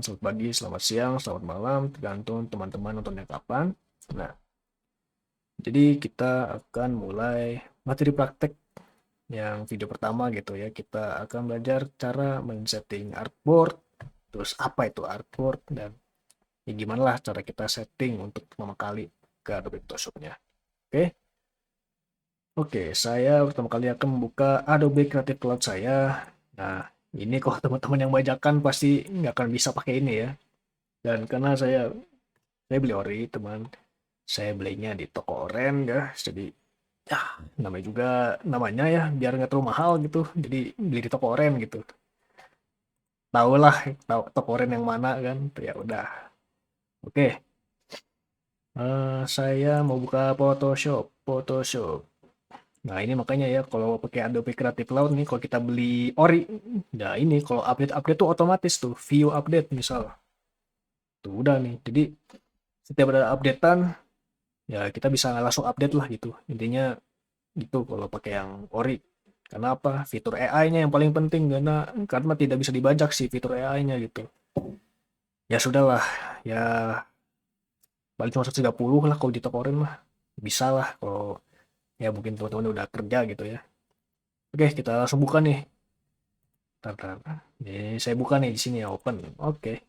selamat pagi, selamat siang, selamat malam, tergantung teman-teman nontonnya kapan. Nah, jadi kita akan mulai materi praktek yang video pertama gitu ya. Kita akan belajar cara men-setting artboard, terus apa itu artboard, dan ya gimana lah cara kita setting untuk pertama kali ke Adobe Photoshop-nya. Oke, oke, saya pertama kali akan membuka Adobe Creative Cloud saya. Nah, ini kalau teman-teman yang bajakan pasti nggak akan bisa pakai ini ya. Dan karena saya beli ori, teman. Saya belinya di toko oren ya. Jadi ya namanya juga namanya ya biar nggak terlalu mahal gitu. Jadi beli di toko oren gitu. Tahu lah toko oren yang mana kan. Ya udah. Oke. Saya mau buka Photoshop. Photoshop. Nah ini makanya ya kalau pakai Adobe Creative Cloud nih kalau kita beli ori, nah ini kalau update-update tuh otomatis tuh view update misal. Tuh udah nih. Jadi setiap ada updatean ya kita bisa langsung update lah gitu. Intinya gitu kalau pakai yang ori. Karena apa? Fitur AI-nya yang paling penting karena tidak bisa dibajak sih fitur AI-nya gitu. Ya sudahlah, ya paling cuma 130 lah kalau di Tokorin mah. Bisa lah kalau ya mungkin teman-teman udah kerja gitu ya. Oke, kita langsung buka nih. Tar. Ini saya buka nih di sini ya, open. Oke.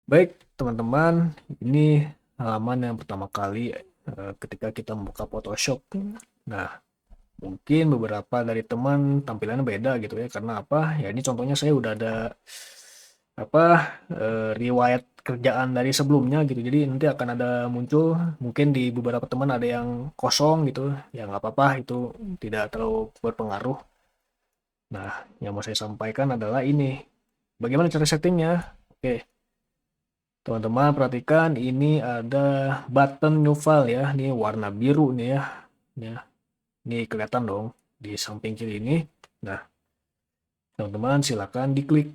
Baik, teman-teman, ini halaman yang pertama kali ketika kita membuka Photoshop. Nah, mungkin beberapa dari teman tampilannya beda gitu ya. Karena apa? Ya ini contohnya saya udah ada apa riwayat kerjaan dari sebelumnya gitu. Jadi nanti akan ada muncul mungkin di beberapa teman ada yang kosong gitu. Ya nggak apa-apa itu tidak terlalu berpengaruh. Nah, yang mau saya sampaikan adalah ini. Bagaimana cara settingnya? Oke, teman-teman perhatikan ini ada button new file ya. Ini warna biru nih ya. Ya, ini kelihatan dong di samping kiri ini. Nah, teman-teman silakan diklik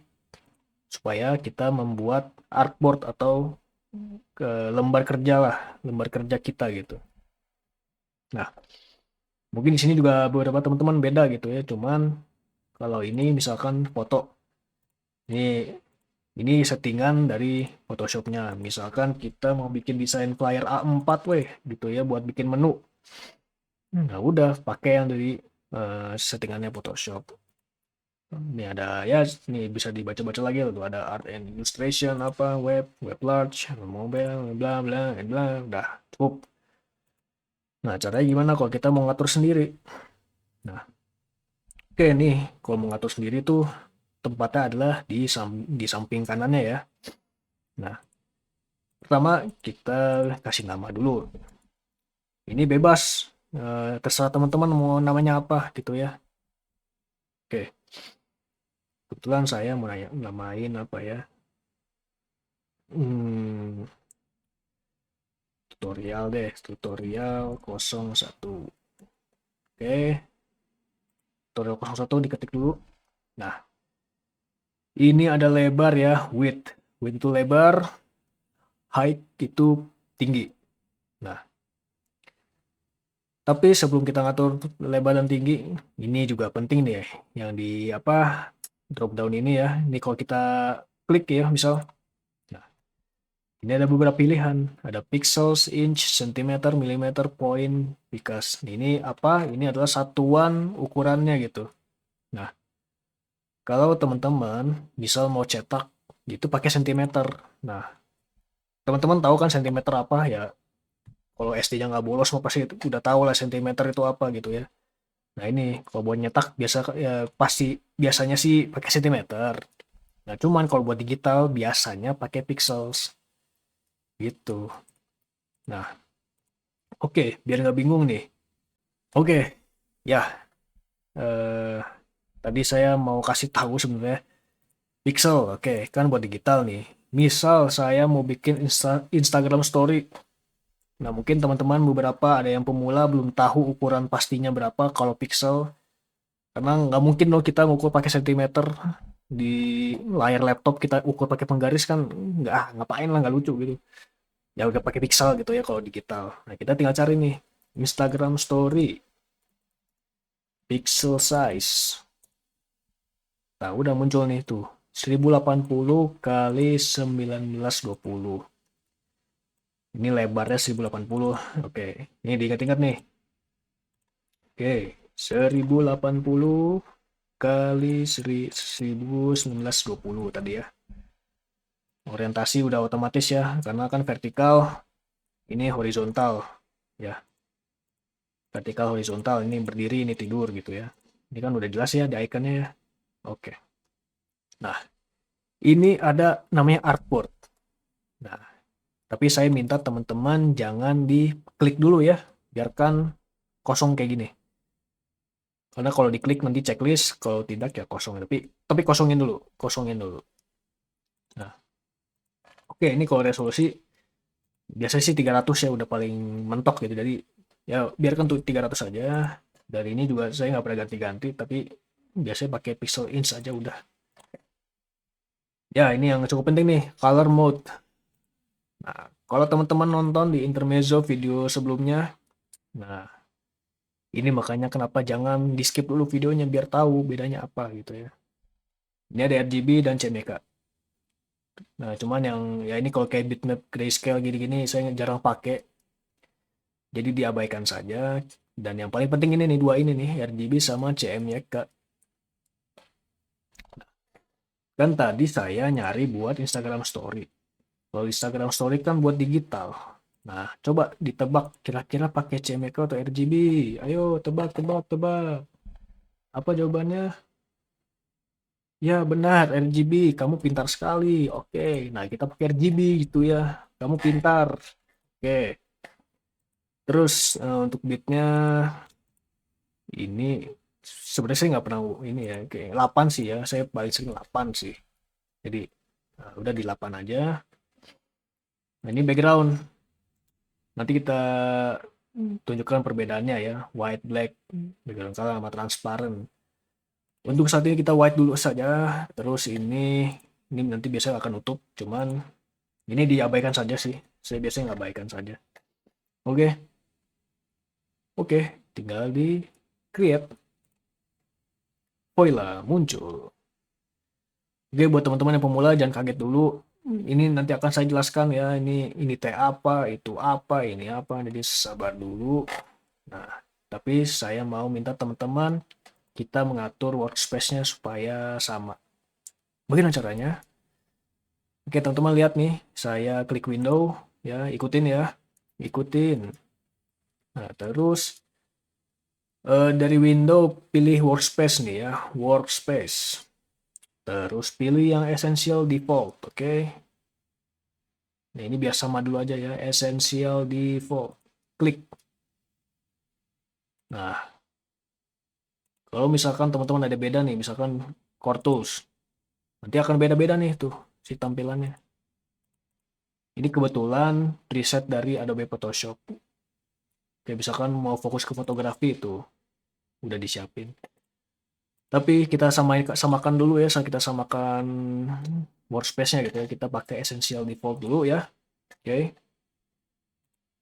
supaya kita membuat artboard atau lembar kerja lah, lembar kerja kita gitu. Nah, mungkin di sini juga beberapa teman-teman beda gitu ya. Cuman kalau ini misalkan foto, ini settingan dari Photoshopnya. Misalkan kita mau bikin desain flyer A4 weh gitu ya buat bikin menu. Nah, udah pakai yang dari settingannya Photoshop. Ini ada ya, ini bisa dibaca-baca lagi tuh ada art and illustration apa web large, mobile, bla bla bla, udah cukup. Nah, caranya gimana kalau kita mau ngatur sendiri? Nah, oke nih, kalau mau ngatur sendiri tuh tempatnya adalah di samping kanannya ya. Nah, pertama kita kasih nama dulu. Ini bebas, terserah teman-teman mau namanya apa gitu ya. Oke, kebetulan saya mau namain apa ya? Hmm, tutorial deh, tutorial 01. Oke, tutorial 01 diketik dulu. Nah, ini ada lebar ya, width. Width itu lebar, height itu tinggi. Nah, tapi sebelum kita ngatur lebar dan tinggi, ini juga penting nih yang di apa drop down ini ya. Ini kalau kita klik ya, misal, nah ini ada beberapa pilihan, ada pixels, inch, centimeter, millimeter, point, because. Ini apa? Ini adalah satuan ukurannya gitu. Nah, kalau teman-teman misal mau cetak, itu pakai sentimeter. Nah, teman-teman tahu kan sentimeter apa ya? Kalau SD-nya nggak bolos, mau pasti udah tahu lah sentimeter itu apa gitu ya. Nah ini kalau buat nyetak ya pasti biasanya sih pakai sentimeter. Nah cuman kalau buat digital biasanya pakai pixels gitu. Nah oke, biar nggak bingung nih. Oke, ya eh, tadi saya mau kasih tahu sebenarnya pixel. Oke, kan buat digital nih. Misal saya mau bikin Instagram Story. Nah mungkin teman-teman beberapa ada yang pemula belum tahu ukuran pastinya berapa kalau pixel. Karena nggak mungkin dong kita ngukur pakai sentimeter di layar laptop kita ukur pakai penggaris kan nggak ngapain lah nggak lucu gitu. Ya udah pakai pixel gitu ya kalau digital. Nah kita tinggal cari nih Instagram Story. pixel size. Nah, udah muncul nih tuh. 1080 kali 1920. Ini lebarnya 1080. Oke, ini diingat-ingat nih. Oke, 1080 kali 1920 tadi ya. Orientasi udah otomatis ya, karena kan vertikal, ini horizontal ya. Vertikal horizontal, ini berdiri, ini tidur gitu ya. Ini kan udah jelas ya di ikonnya ya. Oke. Nah, ini ada namanya artboard. Nah, tapi saya minta teman-teman jangan diklik dulu ya, biarkan kosong kayak gini. Karena kalau diklik nanti checklist, kalau tidak ya kosong. Tapi kosongin dulu, kosongin dulu. Nah, oke, ini kalau resolusi biasanya sih 300 ya udah paling mentok gitu. Jadi ya biarkan tuh 300 aja. Dari ini juga saya nggak pernah ganti-ganti, tapi biasanya pakai pixel inch aja udah. Ya, ini yang cukup penting nih, color mode. Nah, kalau teman-teman nonton di intermezzo video sebelumnya, nah ini makanya kenapa jangan di skip dulu videonya biar tahu bedanya apa gitu ya. Ini ada RGB dan CMYK. Nah, cuman yang ya ini kalau kayak bitmap grayscale gini-gini saya jarang pakai. Jadi diabaikan saja. Dan yang paling penting ini nih dua ini nih, RGB sama CMYK. Kan tadi saya nyari buat Instagram Story. Kalau Instagram Story kan buat digital. Nah, coba ditebak kira-kira pakai CMYK atau RGB. Ayo tebak, tebak, tebak. Apa jawabannya? Ya benar, RGB. Kamu pintar sekali. Oke, nah kita pakai RGB gitu ya. Kamu pintar. Oke, terus untuk bitnya ini sebenarnya saya nggak pernah ini ya. Kayak 8 sih ya. Saya paling sering 8 sih. Jadi udah di 8 aja. Nah ini background. Nanti kita tunjukkan perbedaannya ya. White, black, background color sama transparent. Untuk saat ini kita white dulu saja. Terus ini nanti biasanya akan nutup. Cuman ini diabaikan saja sih. Saya biasanya abaikan saja. Oke. Oke. Tinggal di create. Voila, muncul. Oke, buat teman-teman yang pemula jangan kaget dulu. Ini nanti akan saya jelaskan ya. Ini teh apa, itu apa, ini apa. Jadi sabar dulu. Nah, tapi saya mau minta teman-teman kita mengatur workspace-nya supaya sama. Bagaimana caranya? Oke, teman-teman lihat nih, saya klik window ya, ikutin ya. Ikutin. Nah, terus dari window pilih workspace nih ya, workspace. Terus pilih yang essential default, oke. Nah, ini biar sama dulu aja ya, essential default. Klik. Nah, kalau misalkan teman-teman ada beda nih, misalkan Core Tools, nanti akan beda-beda nih tuh si tampilannya. Ini kebetulan preset dari Adobe Photoshop. Kayak misalkan mau fokus ke fotografi itu udah disiapin. Tapi kita samakan dulu ya, kita samakan workspace-nya gitu ya. Kita pakai essential default dulu ya. Oke.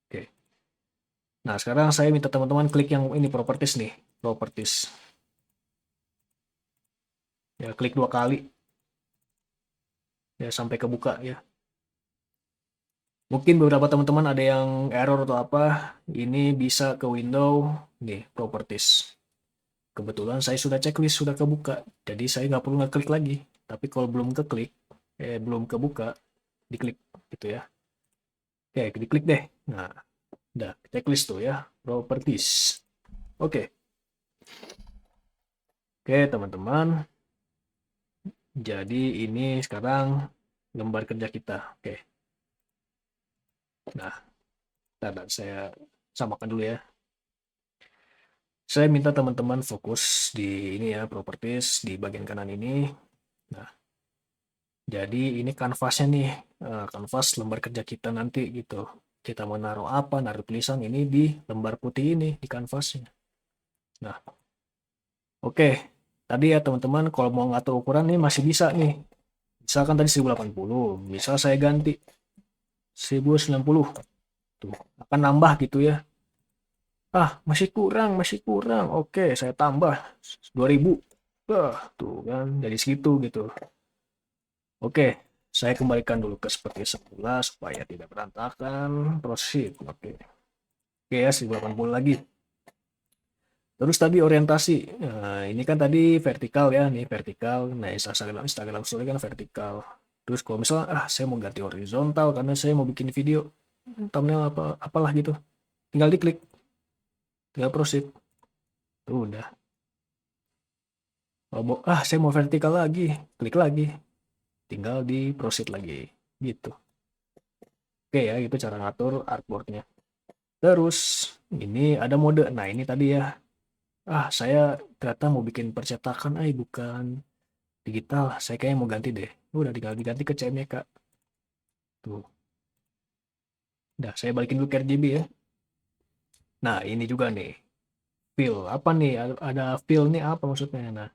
Oke. Nah, sekarang saya minta teman-teman klik yang ini properties nih, properties. Ya, klik 2 kali. Ya, sampai kebuka ya. Mungkin beberapa teman-teman ada yang error atau apa, ini bisa ke window nih, properties. Kebetulan saya sudah checklist, sudah kebuka. Jadi saya nggak perlu ngeklik lagi. Tapi kalau belum keklik, belum kebuka, diklik gitu ya. Oke, diklik deh. Nah, udah checklist tuh ya, properties. Oke. Oke, teman-teman. Jadi ini sekarang lembar kerja kita. Oke. Nah, saya samakan dulu ya. Saya minta teman-teman fokus di ini ya, properties di bagian kanan ini. Nah, jadi ini kanvasnya nih, kanvas lembar kerja kita nanti gitu. Kita mau naruh apa, naruh tulisan ini di lembar putih ini, di kanvasnya. Nah, oke. Tadi ya teman-teman, kalau mau ngatur ukuran nih masih bisa nih. Misalkan tadi 1080, bisa saya ganti 1090. Tuh, akan nambah gitu ya. Masih kurang. Oke, saya tambah 2000. Tuh kan jadi segitu gitu. Oke, saya kembalikan dulu ke seperti semula supaya tidak berantakan. Proceed. Oke ya, 1080 lagi. Terus tadi orientasi. Nah, ini kan tadi vertikal ya, nih vertikal. Nah, Instagram story kan vertikal. Terus kalau misalnya saya mau ganti horizontal karena saya mau bikin video thumbnail apalah gitu. Tinggal diklik, tinggal proceed. Tuh udah. Saya mau vertikal lagi, klik lagi. Tinggal di proceed lagi. Gitu. Oke ya, itu cara ngatur artboardnya. Terus ini ada mode. Nah, ini tadi ya. Saya ternyata mau bikin percetakan, bukan digital. Saya kayaknya mau ganti deh. Udah tinggal diganti ke CMYK. Tuh. Udah, saya balikin dulu ke RGB ya. Nah, ini juga nih. Fill. Apa nih? Ada fill nih apa maksudnya? Nah,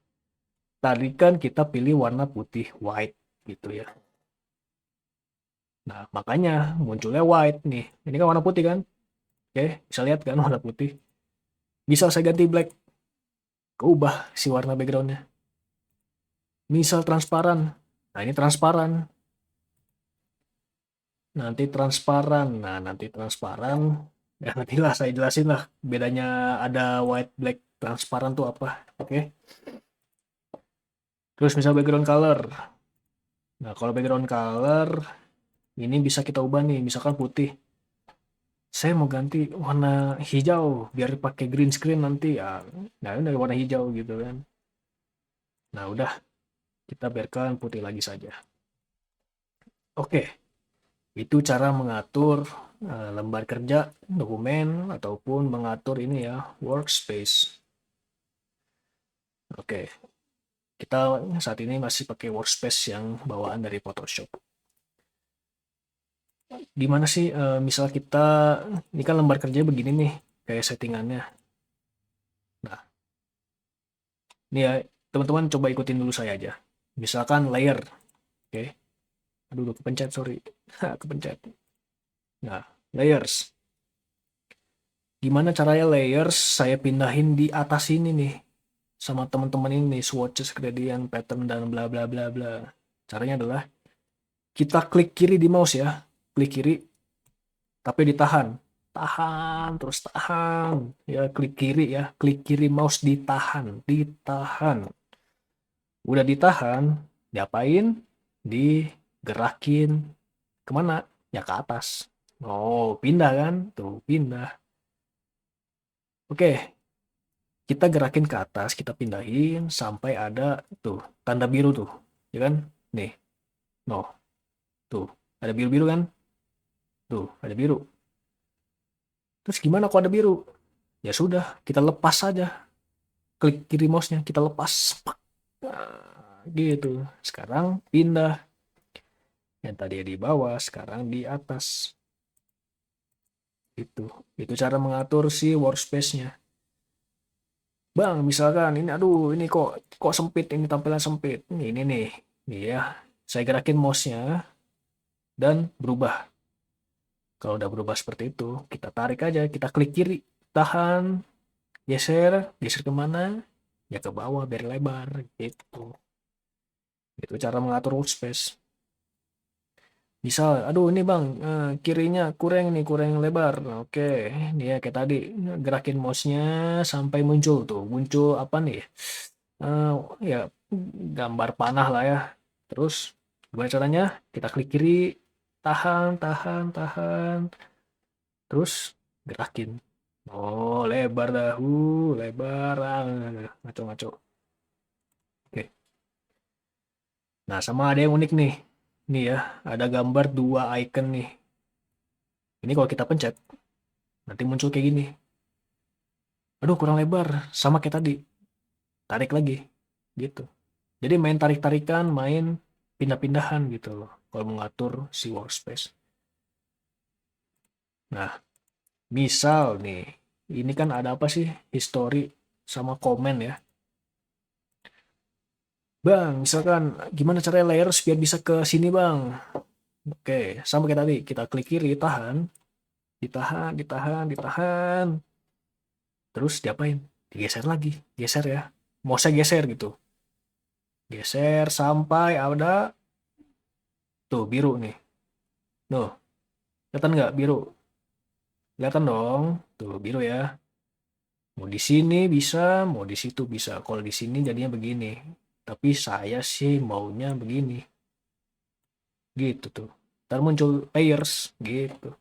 tadi kan kita pilih warna putih white gitu ya. Nah, makanya munculnya white nih. Ini kan warna putih kan? Oke, bisa lihat kan warna putih. Bisa saya ganti black. Keubah si warna backgroundnya. Misal transparan. Nah, ini transparan. Nanti transparan. Ya, nantilah saya jelasin lah. Bedanya ada white, black, transparan tuh apa. Oke. Terus misal background color. Nah, kalau background color, ini bisa kita ubah nih. Misalkan putih. Saya mau ganti warna hijau biar pakai green screen nanti ya. Nah, ini warna hijau gitu kan. Nah, udah kita biarkan putih lagi saja. Oke, itu cara mengatur lembar kerja, dokumen ataupun mengatur ini ya, workspace. Oke, kita saat ini masih pakai workspace yang bawaan dari Photoshop. Gimana sih misal kita ini kan lembar kerja begini nih kayak settingannya. Nah, ini ya teman-teman coba ikutin dulu saya aja. Misalkan layer, oke. Aduh, udah kepencet, sorry. Kepencet. Nah, layers. Gimana caranya layers saya pindahin di atas ini nih sama teman-teman ini nih, swatches, gradient, pattern dan bla bla bla bla. Caranya adalah kita klik kiri di mouse ya. Klik kiri tapi ditahan. Tahan, terus tahan. Ya, klik kiri ya. Klik kiri mouse ditahan, ditahan. Udah ditahan, diapain? Digerakin kemana? Ya ke atas. Oh, pindah kan? Tuh, pindah. Oke, kita gerakin ke atas, kita pindahin sampai ada tuh tanda biru tuh, ya kan? Nih, no, tuh ada biru-biru kan? Tuh ada biru. Terus gimana kok ada biru? Ya sudah, kita lepas saja. Klik kiri mouse-nya, kita lepas. Nah, gitu. Sekarang pindah. Yang tadi di bawah, sekarang di atas. Itu cara mengatur si workspace-nya. Bang, misalkan ini aduh ini kok sempit, ini tampilan sempit. Ini nih. Nih ya. Saya gerakin mouse-nya dan berubah. Kalau udah berubah seperti itu, kita tarik aja, kita klik kiri, tahan, geser, geser kemana? Ya ke bawah biar lebar gitu. Itu cara mengatur workspace. Misal, aduh ini bang, kirinya kurang lebar. Oke, ini ya kayak tadi, gerakin mouse-nya sampai muncul tuh, muncul apa nih? Eh, ya gambar panah lah ya. Terus gimana caranya? Kita klik kiri, tahan, tahan, tahan, terus gerakin. Oh, lebar dah, lebar, ngaco-ngaco. Oke. Nah, sama ada yang unik nih. Nih ya, ada gambar dua icon nih. Ini kalau kita pencet, nanti muncul kayak gini. Aduh, kurang lebar. Sama kayak tadi. Tarik lagi. Gitu. Jadi main tarik-tarikan, main pindah-pindahan gitu loh. Kalau mengatur si workspace. Nah, misal nih. Ini kan ada apa sih? History sama komen ya. Bang, misalkan gimana caranya layers biar bisa ke sini bang? Oke, sama kayak tadi. Kita klik kiri, tahan. Ditahan, ditahan, ditahan. Terus diapain? Digeser lagi, geser ya. Mau saya geser gitu. Geser sampai ada tuh biru nih. Tuh, kelihatan nggak biru? Kelihatan dong. Tuh biru ya. Mau di sini bisa, mau di situ bisa. Kalau di sini jadinya begini. Tapi saya sih maunya begini. Gitu tuh. Ntar muncul layers gitu.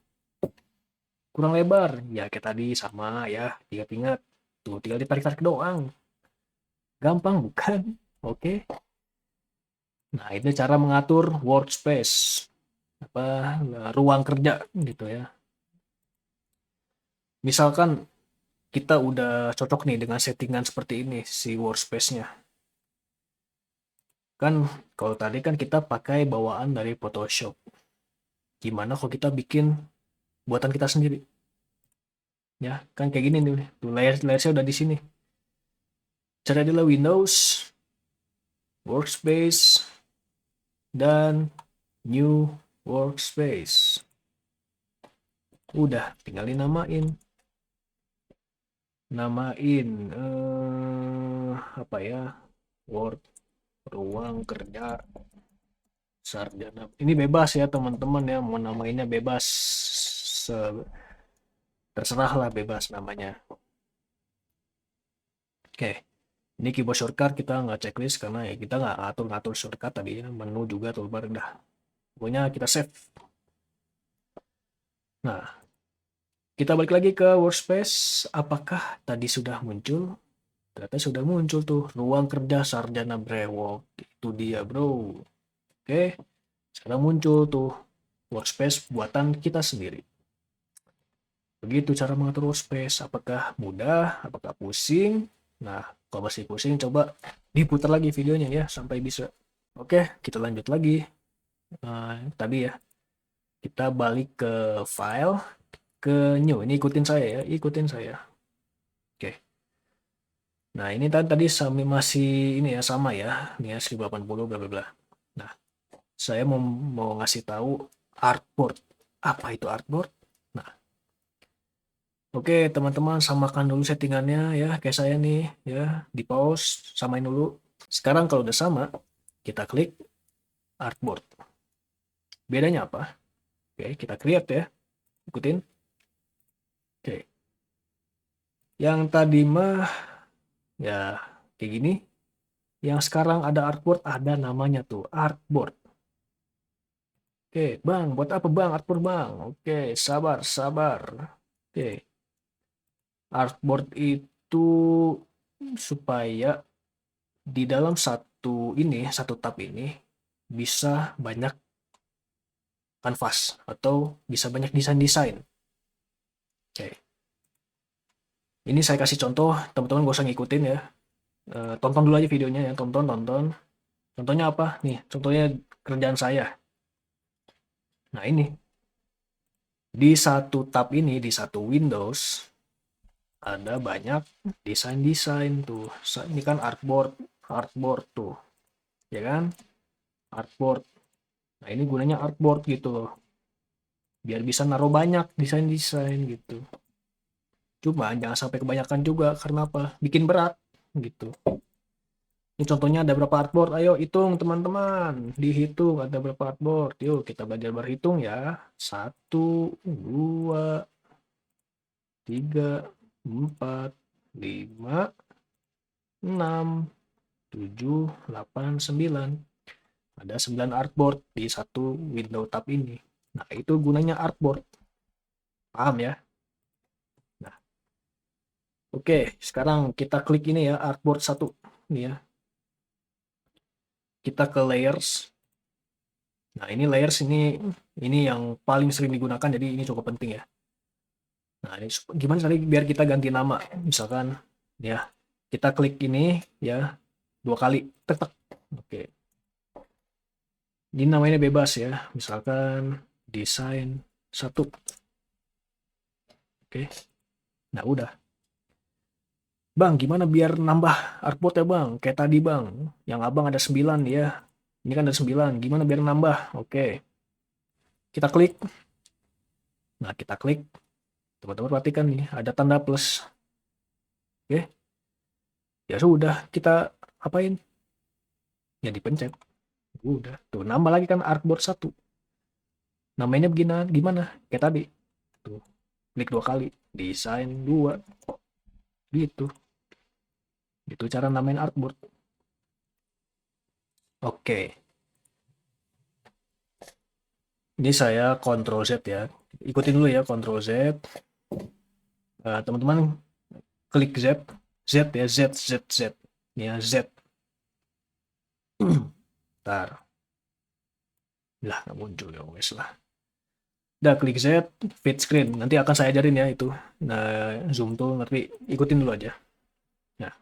Kurang lebar. Ya kayak tadi sama ya. Ingat-ingat. Tuh tinggal ditarik-tarik doang. Gampang bukan? Oke. Nah, itu cara mengatur workspace. Apa ruang kerja gitu ya. Misalkan kita udah cocok nih dengan settingan seperti ini si workspace-nya. Kan kalau tadi kan kita pakai bawaan dari Photoshop. Gimana kalau kita bikin buatan kita sendiri? Ya, kan kayak gini nih. Tuh layers-layers-nya udah di sini. Cara adalah Windows, Workspace, dan New Workspace. Udah, tinggal dinamain. Namain apa ya? Word, ruang kerja sarjana. Ini bebas ya teman-teman ya, mau namainnya bebas. Terserah lah bebas namanya. Oke, ini keyboard shortcut kita nggak checklist karena ya kita nggak ngatur-ngatur shortcut tadi ya. Menu juga toolbar udah. Pokoknya kita save. Nah, kita balik lagi ke workspace. Apakah tadi sudah muncul? Ternyata sudah muncul tuh ruang kerja sarjana brewok. Itu dia bro. Oke, sekarang muncul tuh workspace buatan kita sendiri. Begitu cara mengatur workspace. Apakah mudah? Apakah pusing? Nah, kalau masih pusing coba diputar lagi videonya ya sampai bisa. Oke, kita lanjut lagi. Tadi ya, kita balik ke file, ke new. Ini ikutin saya ya, ikutin saya. Oke. Nah, ini tadi masih ini ya sama ya. Ini ya 1080 bla bla bla. Nah, saya mau ngasih tahu artboard. Apa itu artboard? Nah, oke, teman-teman samakan dulu settingannya ya, kayak saya nih ya, di pause, samain dulu. Sekarang kalau udah sama, kita klik artboard. Bedanya apa? Oke, kita create ya. Ikutin. Oke. Yang tadi mah ya kayak gini. Yang sekarang ada artboard, ada namanya tuh artboard. Oke, Bang, buat apa Bang artboard Bang? Oke, sabar, sabar. Oke. Artboard itu supaya di dalam satu tab ini bisa banyak kanvas atau bisa banyak desain-desain. Oke. Ini saya kasih contoh, teman-teman gak usah ngikutin ya. Tonton dulu aja videonya ya, tonton. Contohnya apa? Nih, contohnya kerjaan saya. Nah ini, di satu tab ini, di satu Windows, ada banyak desain-desain tuh. Ini kan artboard tuh, ya kan? Artboard. Nah ini gunanya artboard gitu loh. Biar bisa naruh banyak desain-desain gitu. Cuma jangan sampai kebanyakan juga, karena apa? Bikin berat gitu. Ini contohnya ada berapa artboard? Ayo hitung teman-teman. Dihitung ada berapa artboard. Yuk kita belajar berhitung ya. 1, 2, 3, 4, 5, 6, 7, 8, 9. Ada 9 artboard di satu window tab ini. Nah itu gunanya artboard. Paham ya? Nah, oke. Sekarang kita klik ini ya, artboard 1. Ini ya. Kita ke layers. Nah, ini layers ini yang paling sering digunakan, jadi ini cukup penting ya. Nah, ini gimana tadi biar kita ganti nama? Misalkan ya, kita klik ini ya 2 kali, tek tek. Oke. Ini namanya bebas ya. Misalkan desain 1. Oke. Nah, udah. Bang, gimana biar nambah artboard ya, Bang? Kayak tadi, Bang. Yang Abang ada 9 ya. Ini kan ada 9. Gimana biar nambah? Oke. Kita klik. Nah, kita klik. Teman-teman perhatikan nih, ada tanda plus. Oke, ya sudah kita apain? Ya dipencet. Udah, tuh nambah lagi kan artboard 1. Namanya gimana? Kayak tadi. Tuh, klik 2 kali, desain 2. Gitu. Itu cara namain artboard. Oke, ini saya Ctrl Z ya. Ikutin dulu ya, Ctrl Z. Teman-teman klik Z. Z ya, Z. Ini ya, Z. Ntar. Lah, nggak muncul ya, wes lah. Udah klik Z, fit screen. Nanti akan saya ajarin ya itu. Nah, zoom tuh nanti ikutin dulu aja. Nah,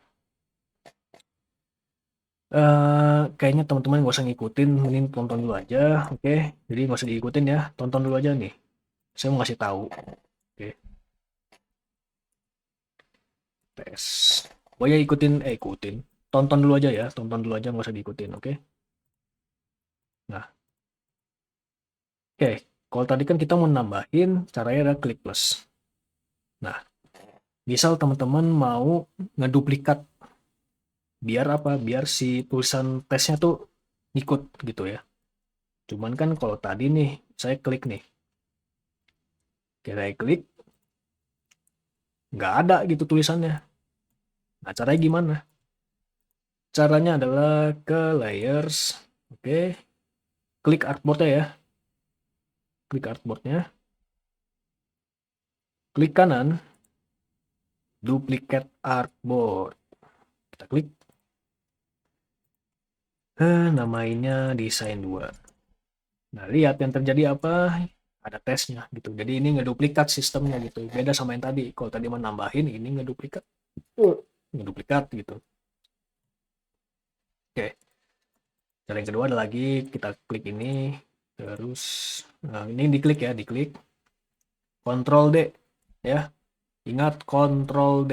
kayaknya teman-teman nggak usah ngikutin, mending tonton dulu aja. Oke, jadi nggak usah diikutin ya, tonton dulu aja nih. Saya mau ngasih tahu. Oke, tes. Pokoknya ikutin. Tonton dulu aja ya, tonton dulu aja nggak usah diikutin. Oke. Nah, oke. Kalau tadi kan kita mau nambahin, caranya ada klik plus. Nah, misal teman-teman mau ngeduplikat, biar apa? Biar si tulisan tesnya tuh ngikut gitu ya. Cuman kan kalau tadi nih, saya klik nih. Oke, saya klik, nggak ada gitu tulisannya. Nah, caranya gimana? Caranya adalah ke layers, oke, klik artboardnya ya, klik artboardnya, klik kanan, duplicate artboard, kita klik, namanya desain 2. Nah, lihat yang terjadi apa? Ada tesnya gitu. Jadi ini ngeduplikat sistemnya gitu. Beda sama yang tadi. Kalau tadi mau nambahin, ini ngeduplikat. Ngeduplikat gitu. Oke. Cara yang kedua ada lagi, kita klik ini. Terus, nah ini diklik ya, diklik. Ctrl D. Ya, ingat Ctrl D.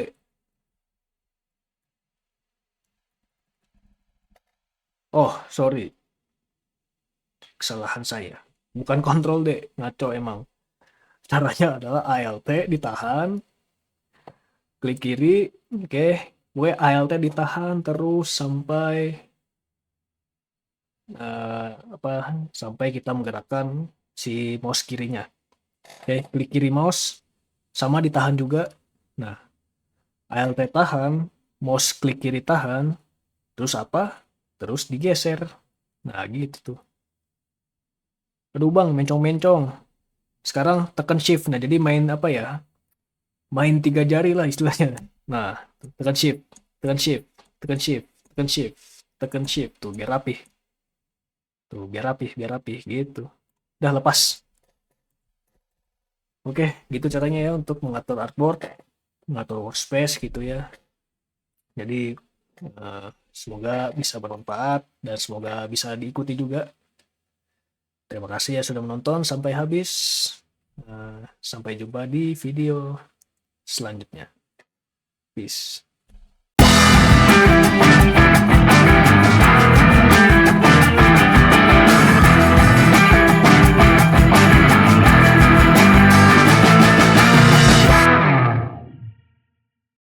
Oh, sorry. Kesalahan saya. Bukan Ctrl D. Ngaco emang. Caranya adalah Alt ditahan, klik kiri, oke, gue Alt ditahan terus sampai apa? Sampai kita menggerakkan si mouse kirinya. Oke, klik kiri mouse sama ditahan juga. Nah, Alt tahan, mouse klik kiri tahan, terus apa? Terus digeser. Nah, gitu tuh. Aduh bang, mencong-mencong. Sekarang tekan shift. Nah, jadi main apa ya? Main 3 jari lah istilahnya. Nah, tekan shift, tekan shift, tekan shift, tekan shift, tekan shift tuh biar rapih. Tuh biar rapih gitu. Udah lepas. Oke, gitu caranya ya untuk mengatur artboard, mengatur workspace gitu ya. Jadi semoga bisa bermanfaat dan semoga bisa diikuti juga. Terima kasih ya sudah menonton sampai habis. Sampai jumpa di video selanjutnya. Peace.